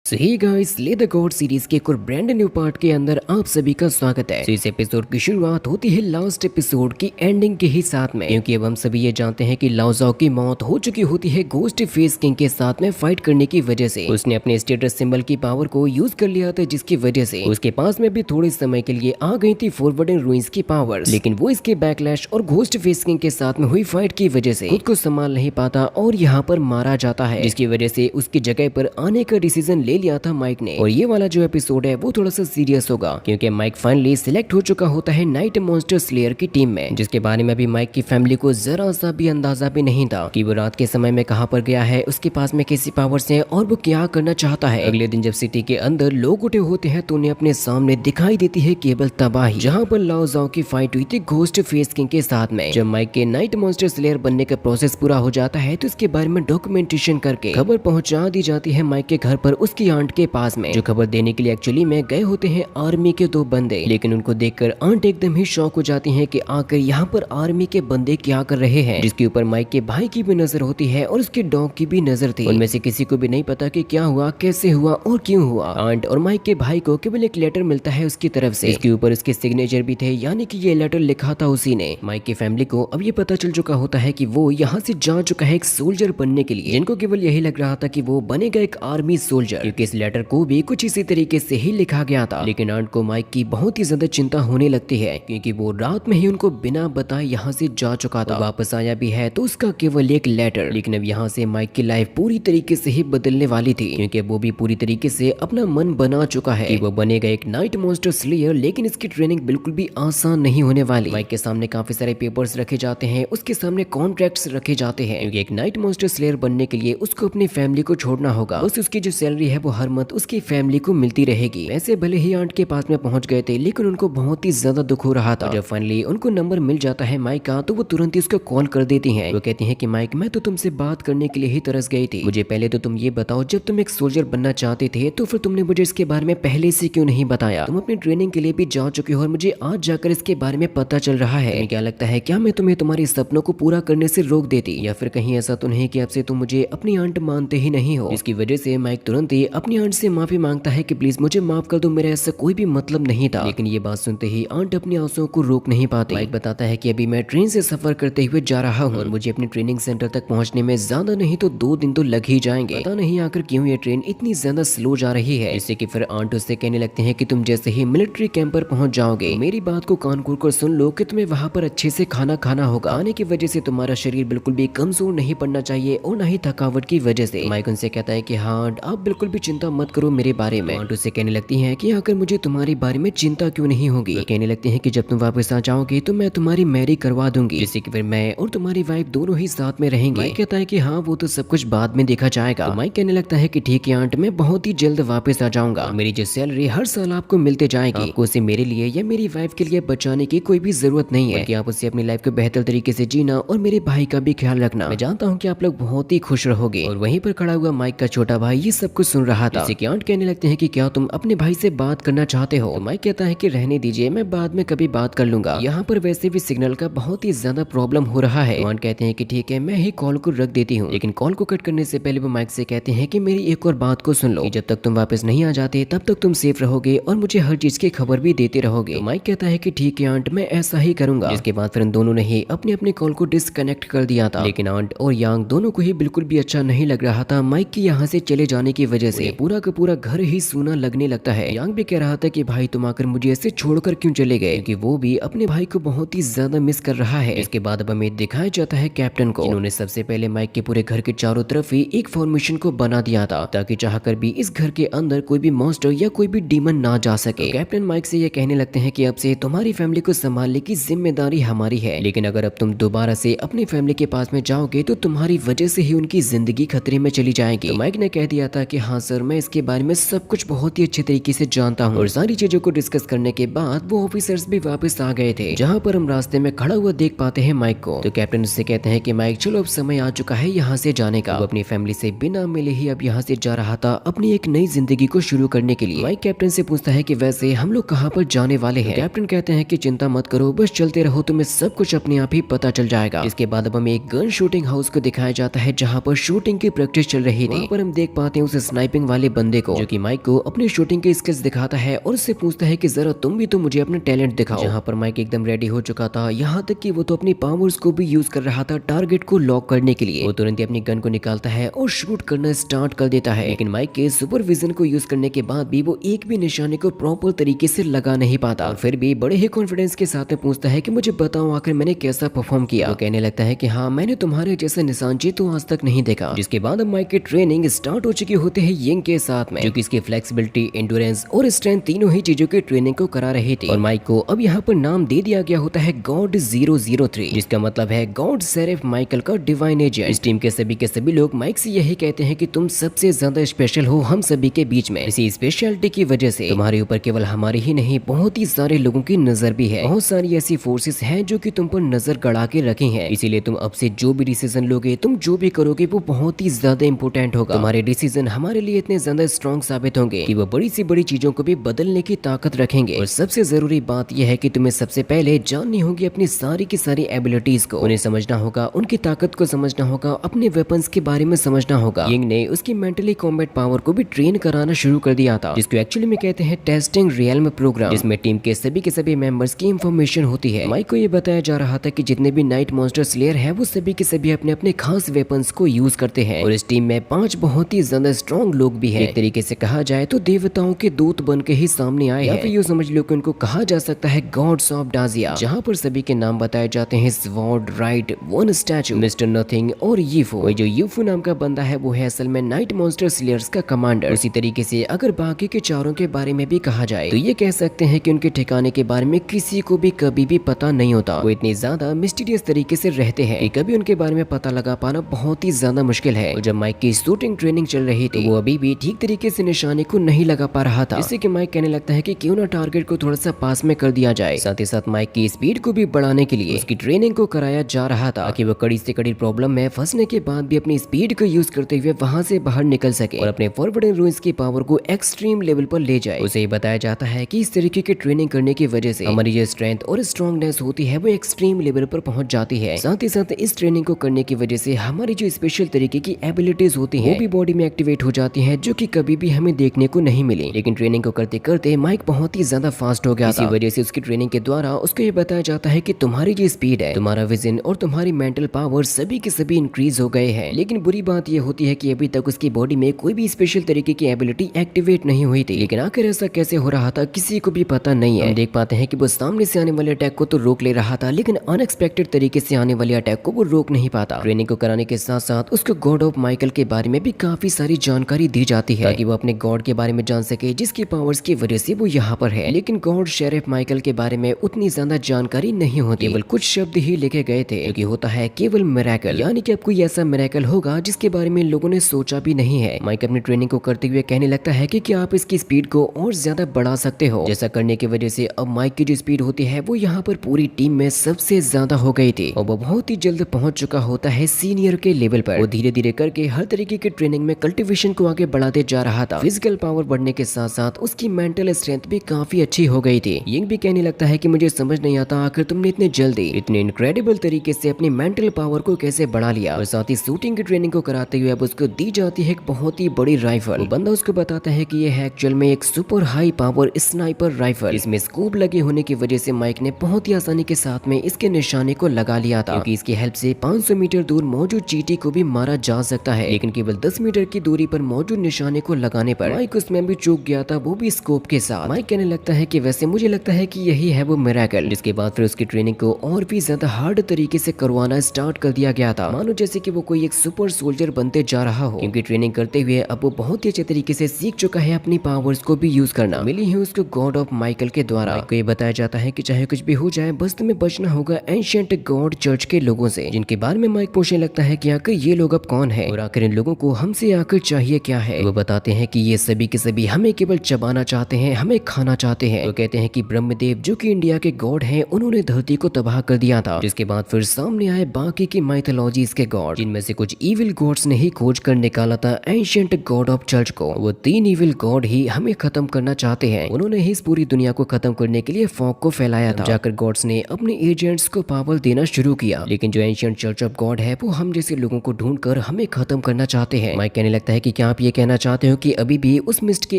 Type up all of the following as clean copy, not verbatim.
सो hey guys, ले the God series के एक और ब्रांड न्यू पार्ट के अंदर आप सभी का स्वागत है। इस एपिसोड की शुरुआत होती है लास्ट एपिसोड की एंडिंग के ही साथ में, क्योंकि अब हम सभी ये जानते हैं कि लाओ ज़ाओ की मौत हो चुकी होती है घोस्ट फेस किंग के साथ में फाइट करने की वजह से। उसने अपने स्टेटस सिंबल की पावर को यूज कर लिया था, जिसकी वजह से उसके पास में भी थोड़े समय के लिए आ गई थी फॉरवर्ड एंड रूइंस की पावर। लेकिन वो इसके बैकलैश और घोस्ट फेस किंग के साथ में हुई फाइट की वजह से खुद को संभाल नहीं पाता और यहाँ पर मारा जाता है, जिसकी वजह से उसकी जगह पर आने का डिसीजन ले लिया था माइक ने। और ये वाला जो एपिसोड है वो थोड़ा सा सीरियस होगा, क्योंकि माइक फाइनली सिलेक्ट हो चुका होता है नाइट मॉन्स्टर स्लेयर की टीम में, जिसके बारे में अभी माइक की फैमिली को जरा सा भी अंदाजा भी नहीं था कि वो रात के समय में कहां पर गया है, उसके पास में कैसी पावर्स हैं और वो क्या करना चाहता है। अगले दिन जब सिटी के अंदर लोग उठे होते हैं तो उन्हें अपने सामने दिखाई देती है केवल तबाही, जहाँ पर लाओ ज़ाओ की फाइट हुई थी घोस्ट फेस किंग के साथ में। जब माइक के नाइट मॉन्स्टर स्लेयर बनने का प्रोसेस पूरा हो जाता है तो इसके बारे में डॉक्यूमेंटेशन करके खबर पहुंचा दी जाती है माइक के घर पर उसकी आंट के पास में, जो खबर देने के लिए एक्चुअली में गए होते हैं आर्मी के दो बंदे। लेकिन उनको देखकर आंट एकदम ही शॉक हो जाती हैं कि आकर यहाँ पर आर्मी के बंदे क्या कर रहे हैं, जिसके ऊपर माइक के भाई की भी नजर होती है और उसके डॉग की भी नजर थी। उनमें से किसी को भी नहीं पता कि क्या हुआ, कैसे हुआ और क्यों हुआ। आंट और माइक के भाई को केवल एक लेटर मिलता है उसकी तरफ से, इसके ऊपर उसके सिग्नेचर भी थे, यानी कि ये लेटर लिखा था उसी ने। माइक की फैमिली को अब ये पता चल चुका होता है कि वो यहाँ से जा चुका है एक सोल्जर बनने के लिए, जिनको केवल यही लग रहा था कि वो बनेगा एक आर्मी सोल्जर, क्योंकि इस लेटर को भी कुछ इसी तरीके से ही लिखा गया था। लेकिन आंट को माइक की बहुत ही ज्यादा चिंता होने लगती है, क्योंकि वो रात में ही उनको बिना बताए यहाँ से जा चुका था। वापस आया भी है तो उसका केवल एक लेटर। लेकिन अब यहाँ से माइक की लाइफ पूरी तरीके से ही बदलने वाली थी, क्योंकि वो भी पूरी तरीके से अपना मन बना चुका है कि वो बनेगा एक नाइट मॉन्स्टर स्लेयर। लेकिन इसकी ट्रेनिंग बिल्कुल भी आसान नहीं होने वाली। माइक के सामने काफी सारे पेपर्स रखे जाते हैं, उसके सामने कॉन्ट्रैक्ट्स रखे जाते हैं, क्योंकि एक नाइट मॉन्स्टर स्लेयर बनने के लिए उसको अपनी फैमिली को छोड़ना होगा। बस उसकी जो सैलरी है वो हर मंथ उसकी फैमिली को मिलती रहेगी। वैसे भले ही आंट के पास में पहुंच गए थे, लेकिन उनको बहुत ही ज्यादा दुख हो रहा था। जब फाइनली उनको नंबर मिल जाता है माइक का तो वो तुरंत ही उसको कॉल कर देती हैं। वो कहती हैं कि माइक, मैं तो तुमसे बात करने के लिए ही तरस गई थी। मुझे पहले तो तुम ये बताओ, जब तुम एक सोल्जर बनना चाहते थे तो फिर तुमने मुझे इसके बारे में पहले से क्यों नहीं बताया? तुम अपनी ट्रेनिंग के लिए भी जा चुके हो और मुझे आज जाकर इसके बारे में पता चल रहा है। तुम्हें क्या लगता है, क्या मैं तुम्हें तुम्हारे सपनों को पूरा करने से रोक देती, या फिर कहीं ऐसा तो नहीं कि अब से तुम मुझे अपनी आंट मानते ही नहीं हो? इसकी वजह से माइक तुरंत ही अपनी आंट से माफी मांगता है कि प्लीज मुझे माफ कर दो, मेरा ऐसा कोई भी मतलब नहीं था। लेकिन ये बात सुनते ही आंट अपने आंसुओं को रोक नहीं पाती। माइक बताता है कि अभी मैं ट्रेन से सफर करते हुए जा रहा हूँ और मुझे अपनी ट्रेनिंग सेंटर तक पहुंचने में ज्यादा नहीं तो 2 दिन तो लग ही जाएंगे। पता नहीं आकर क्यों ये ट्रेन इतनी ज्यादा स्लो जा रही है। इससे कि फिर आंट उससे कहने लगते हैं कि तुम जैसे ही मिलिट्री कैंप पर पहुंच जाओगे, मेरी बात को कान खोल कर सुन लो कि तुम्हें वहाँ पर अच्छे से खाना खाना होगा। आने की वजह से तुम्हारा शरीर बिल्कुल भी कमजोर नहीं पड़ना चाहिए और न ही थकावट की वजह से। माइक उनसे कहता है कि हाँ, आप बिल्कुल भी चिंता मत करो मेरे बारे में। आंट उससे कहने लगती है कि आकर मुझे तुम्हारे बारे में चिंता क्यों नहीं होगी। कहने लगते हैं कि जब तुम वापस आ जाओगे तो मैं तुम्हारी मैरी करवा दूंगी, जिससे कि फिर मैं और तुम्हारी वाइफ दोनों ही साथ में रहेंगे। माइक कहता है कि हाँ, वो तो सब कुछ बाद में देखा जाएगा। तो माइक कहने लगता है कि ठीक है आंट, मैं बहुत ही जल्द वापस आ जाऊंगा। मेरी जो सैलरी हर साल आपको मिलते जाएगी, आपको उसे मेरे लिए या मेरी वाइफ के लिए बचाने की कोई भी जरूरत नहीं है, कि आप उसे अपनी लाइफ को बेहतर तरीके से जीना और मेरे भाई का भी ख्याल रखना। मैं जानता हूँ कि आप लोग बहुत ही खुश रहोगे। और वहीं पर खड़ा हुआ माइक का छोटा भाई ये सब कुछ सुन रहा था, जिससे कि आंट कहने लगते हैं कि क्या तुम अपने भाई से बात करना चाहते हो? तो माइक कहता है कि रहने दीजिए, मैं बाद में कभी बात कर लूंगा। यहाँ पर वैसे भी सिग्नल का बहुत ही ज्यादा प्रॉब्लम हो रहा है। आंट कहते हैं कि ठीक है, मैं ही कॉल को रख देती हूँ। लेकिन कॉल को कट करने से पहले वो माइक से कहते हैं कि मेरी एक और बात को सुन लो, कि जब तक तुम वापस नहीं आ जाते तब तक तुम सेफ रहोगे और मुझे हर चीज की खबर भी देते रहोगे। तो माइक कहता है कि ठीक है आंट, मैं ऐसा ही करूंगा। इसके बाद फिर इन दोनों ने ही अपने अपने कॉल को डिस्कनेक्ट कर दिया था। लेकिन आंट और यांग दोनों को ही बिल्कुल भी अच्छा नहीं लग रहा था माइक की यहाँ से चले जाने की वजह से। पूरा का पूरा घर ही सूना लगने लगता है। यांग भी कह रहा था कि भाई तुम आकर मुझे ऐसे छोड़कर क्यों चले गए, क्योंकि वो भी अपने भाई को बहुत ही ज्यादा मिस कर रहा है। इसके बाद अब हमें दिखाया जाता है कैप्टन को, जिन्होंने सबसे पहले माइक के पूरे घर के चारों तरफ ही एक फॉर्मेशन को बना दिया था, ताकि चाहकर भी इस घर के अंदर कोई भी मॉन्स्टर या कोई भी डीमन ना जा सके। तो कैप्टन माइक से ये कहने लगते हैं कि अब से तुम्हारी फैमिली को संभालने की जिम्मेदारी हमारी है, लेकिन अगर अब तुम दोबारा से अपनी फैमिली के पास में जाओगे तो तुम्हारी वजह से ही उनकी जिंदगी खतरे में चली जाएगी। तो माइक ने कह दिया था कि हाँ सर, मैं इसके बारे में सब कुछ बहुत ही अच्छे तरीके से जानता हूँ। और सारी चीजों को डिस्कस करने के बाद वो ऑफिसर्स भी वापस आ गए थे, जहाँ पर हम रास्ते में खड़ा हुआ देख पाते हैं माइक को। तो कैप्टन उससे कहते हैं कि माइक चलो, अब समय आ चुका है यहाँ से जाने का। वो अपनी फैमिली से बिना मिले ही अब यहाँ से जा रहा था अपनी एक नई जिंदगी को शुरू करने के लिए। माइक कैप्टन से पूछता है कि वैसे हम लोग कहाँ पर जाने वाले हैं? कैप्टन कहते हैं कि चिंता मत करो, बस चलते रहो, तुम्हें सब कुछ अपने आप ही पता चल जाएगा। इसके बाद अब हमें एक गन शूटिंग हाउस को दिखाया जाता है, जहाँ पर शूटिंग की प्रैक्टिस चल रही थी। पर हम देख पाते हैं उस स्नाइपर टाइपिंग वाले बंदे को, जो कि माइक को अपनी शूटिंग के स्किल्स दिखाता है और उससे पूछता है कि जरा तुम भी तो मुझे अपना टैलेंट दिखाओ। जहाँ पर माइक एकदम रेडी हो चुका था, यहाँ तक कि वो तो अपनी पावर्स को भी यूज कर रहा था टारगेट को लॉक करने के लिए। वो तुरंत ही अपनी गन को निकालता है और शूट करना स्टार्ट कर देता है, लेकिन माइक के सुपरविजन को यूज करने के बाद भी वो एक भी निशाने को प्रॉपर तरीके से लगा नहीं पाता, और फिर भी बड़े ही कॉन्फिडेंस के साथ में पूछता है कि मुझे बताओ आखिर मैंने कैसा परफॉर्म किया। वो कहने लगता है कि हाँ, मैंने तुम्हारे जैसे निशानची तो आज तक नहीं देखा। जिसके बाद अब माइक की ट्रेनिंग स्टार्ट हो चुकी होती है यिंग के साथ में, जो कि इसकी फ्लेक्सिबिलिटी, एंड्योरेंस और स्ट्रेंथ तीनों ही चीजों की ट्रेनिंग को करा रही थी। और माइक को अब यहाँ पर नाम दे दिया गया होता है गॉड 003, जिसका मतलब है गॉड सेरेफ माइकल का डिवाइन एजेंट। इस टीम के सभी लोग माइक से यही कहते हैं कि तुम सबसे ज्यादा स्पेशल हो हम सभी के बीच में। इसी स्पेशलिटी की वजह से तुम्हारे ऊपर केवल हमारी ही नहीं, बहुत ही सारे लोगों की नजर भी है। बहुत सारी ऐसी फोर्सेस हैं जो कि तुम पर नजर गड़ा के रखी हैं। इसीलिए तुम अब से जो भी डिसीजन लोगे, तुम जो भी करोगे, वो बहुत ही ज्यादा इंपॉर्टेंट होगा। तुम्हारे डिसीजन हमारे लिए इतने ज्यादा स्ट्रॉन्ग साबित होंगे कि वो बड़ी सी बड़ी चीजों को भी बदलने की ताकत रखेंगे। और सबसे जरूरी बात यह है कि तुम्हें सबसे पहले जाननी होगी अपनी सारी की सारी एबिलिटीज को, उन्हें समझना होगा, उनकी ताकत को समझना होगा, अपने वेपन्स के बारे में समझना होगा। यिंग ने उसकी मेंटली कॉम्बैट पावर को भी ट्रेन कराना शुरू कर दिया था, जिसको एक्चुअली में कहते हैं टेस्टिंग रियल्म प्रोग्राम, जिसमें टीम के सभी मेंबर्स की इंफॉर्मेशन होती है। माइक को ये बताया जा रहा था कि जितने भी नाइट मॉन्स्टर स्लेयर है वो सभी के सभी अपने अपने खास वेपन्स को यूज करते हैं, और इस टीम में 5 बहुत ही ज्यादा स्ट्रॉन्ग लोग भी हैं। एक तरीके से कहा जाए तो देवताओं के दूत बन के ही सामने आए हैं, या फिर यूं समझ लो कि उनको कहा जा सकता है गॉड्स ऑफ डाजिया, जहाँ पर सभी के नाम बताए जाते हैं sword, right, one statue, mister nothing और यूफो। वही जो यूफो नाम का बंदा है वो है असल में नाइट मॉन्स्टर स्लेयर्स का कमांडर। उसी तरीके से अगर बाकी के चारों के बारे में भी कहा जाए तो ये कह सकते हैं कि उनके ठिकाने के बारे में किसी को भी कभी भी पता नहीं होता। वो इतने ज्यादा मिस्टीरियस तरीके से रहते हैं कि कभी उनके बारे में पता लगा पाना बहुत ही ज्यादा मुश्किल है। और जब माइक की शूटिंग ट्रेनिंग चल रही थी, वो अभी भी ठीक तरीके से निशाने को नहीं लगा पा रहा था, जिससे कि माइक कहने लगता है कि क्यों ना टारगेट को थोड़ा सा पास में कर दिया जाए। साथ ही साथ माइक की स्पीड को भी बढ़ाने के लिए उसकी ट्रेनिंग को कराया जा रहा था, ताकि वो कड़ी से कड़ी प्रॉब्लम में फंसने के बाद भी अपनी स्पीड को यूज करते हुए वहां से बाहर निकल सके और अपने फॉरवर्डिंग रूल्स की पावर को एक्सट्रीम लेवल पर ले जाए। उसे ये बताया जाता है कि इस तरीके की ट्रेनिंग करने की वजह से हमारी जो स्ट्रेंथ और स्ट्रॉन्गनेस होती है वो एक्सट्रीम लेवल पर पहुंच जाती है। साथ ही साथ इस ट्रेनिंग को करने की वजह से हमारी जो स्पेशल तरीके की एबिलिटीज होती है वो भी बॉडी में एक्टिवेट हो जाती है, जो कि कभी भी हमें देखने को नहीं मिली। लेकिन ट्रेनिंग को करते करते माइक बहुत ही ज्यादा फास्ट हो गया था। इसी वजह से उसकी ट्रेनिंग के द्वारा उसको ये बताया जाता है कि तुम्हारी जो स्पीड है, तुम्हारा विजन और तुम्हारी मेंटल पावर सभी के सभी इंक्रीज हो गए हैं। लेकिन बुरी बात यह होती है कि अभी तक उसकी बॉडी में कोई भी स्पेशल तरीके की एबिलिटी एक्टिवेट नहीं हुई थी। लेकिन आखिर ऐसा कैसे हो रहा था किसी को भी पता नहीं है। हम देख पाते हैं कि वो सामने से आने वाले अटैक को तो रोक ले रहा था, लेकिन अनएक्सपेक्टेड तरीके से आने वाले अटैक को वो रोक नहीं पाता। ट्रेनिंग को कराने के साथ साथ उसको गॉड ऑफ माइकल के बारे में भी काफी सारी जानकारी दी जाती है, ताकि वो अपने गॉड के बारे में जान सके, जिसकी पावर्स की वजह से वो यहाँ पर है। लेकिन गॉड शेरिफ माइकल के बारे में उतनी ज्यादा जानकारी नहीं होती, केवल कुछ शब्द ही लिखे गए थे, जो कि होता है केवल मिरेकल, यानी कि अब कोई ऐसा मिरेकल होगा जिसके बारे में लोगों ने सोचा भी नहीं है। माइक अपनी ट्रेनिंग को करते हुए कहने लगता है कि क्या आप इसकी स्पीड को और ज्यादा बढ़ा सकते हो। जैसा करने की वजह से अब माइक की जो स्पीड होती है वो यहाँ पर पूरी टीम में सबसे ज्यादा हो गई थी, और वो बहुत ही जल्द पहुंच चुका होता है सीनियर के लेवल पर। वो धीरे धीरे करके हर तरीके की ट्रेनिंग में कल्टिवेशन को आगे बढ़ाते जा रहा था। फिजिकल पावर बढ़ने के साथ साथ उसकी मेंटल स्ट्रेंथ भी काफी अच्छी हो गई थी। यिंग भी कहने लगता है कि मुझे समझ नहीं आता आखिर तुमने इतने जल्दी, इतने इनक्रेडिबल तरीके से अपनी मेंटल पावर को कैसे बढ़ा लिया। और साथ ही शूटिंग की ट्रेनिंग को कराते हुए अब उसको दी जाती है एक बहुत ही बड़ी राइफल। वो बंदा उसको बताता है कि यह है एक्चुअल में एक super high power sniper rifle. इसमें स्कोप लगे होने की वजह से माइक ने बहुत ही आसानी के साथ में इसके निशाने को लगा लिया था, क्योंकि इसकी हेल्प से 500 मीटर दूर मौजूद चींटी को भी मारा जा सकता है। लेकिन केवल 10 मीटर की दूरी पर मौजूद निशाने को लगाने पर माइक उसमें भी चूक गया था, वो भी स्कोप के साथ। माइक कहने लगता है कि वैसे मुझे लगता है कि यही है वो मिरेकल। जिसके बाद फिर उसकी ट्रेनिंग को और भी ज्यादा हार्ड तरीके से करवाना स्टार्ट कर दिया गया था, मानो जैसे कि वो कोई एक सुपर सोल्जर बनते जा रहा हो। क्योंकि ट्रेनिंग करते हुए अब वो बहुत ही अच्छे तरीके से सीख चुका है अपनी पावर्स को भी यूज करना। मिली है उसको गॉड ऑफ माइकल के द्वारा। माइक को ये बताया जाता है कि चाहे कुछ भी हो जाए बस तुम्हें बचना होगा एंशिएंट गॉड चर्च के लोगों से, जिनके बारे में माइक पूछने लगता है कि आखिर ये लोग अब कौन है और आखिर इन लोगों को हमसे आखिर चाहिए क्या है। वो बताते हैं कि ये सभी के सभी हमें केवल चबाना चाहते हैं, हमें खाना चाहते हैं। वो कहते हैं कि ब्रह्मदेव जो कि इंडिया के गॉड हैं, उन्होंने धरती को तबाह कर दिया था। जिसके बाद फिर सामने आए बाकी की माइथोलॉजीज के गॉड, जिनमें से कुछ इविल गॉड्स ने ही खोज कर निकाला था एंशिएंट गॉड ऑफ चर्च को। वो 3 इविल गॉड ही हमें खत्म करना चाहते हैं। उन्होंने ही इस पूरी दुनिया को खत्म करने के लिए फॉग को फैलाया था। जाकर गॉड्स ने अपने एजेंट्स को पावर देना शुरू किया, लेकिन जो एंशिएंट चर्च ऑफ गॉड है वो हम जैसे लोगों को ढूंढकर हमें खत्म करना चाहते हैं। माइक कहने लगता है कि क्या आप ये कहना चाहते हो कि अभी भी उस मिस्ट के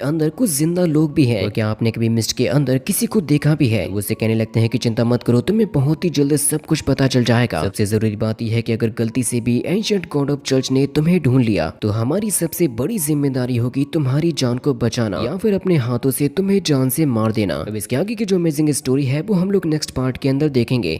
अंदर कुछ जिंदा लोग भी हैं, और क्या आपने कभी मिस्ट के अंदर किसी को देखा भी है? वो उसे कहने लगते हैं कि चिंता मत करो, तुम्हें बहुत ही जल्द सब कुछ पता चल जाएगा। सबसे जरूरी बात यह है कि अगर गलती से भी एंशिएंट गॉड ऑफ चर्च ने तुम्हें ढूंढ लिया तो हमारी सबसे बड़ी जिम्मेदारी होगी तुम्हारी जान को बचाना, या फिर अपने हाथों से तुम्हें जान से मार देना। अब इसके आगे की जो अमेजिंग स्टोरी है वो हम लोग नेक्स्ट पार्ट के अंदर देखेंगे।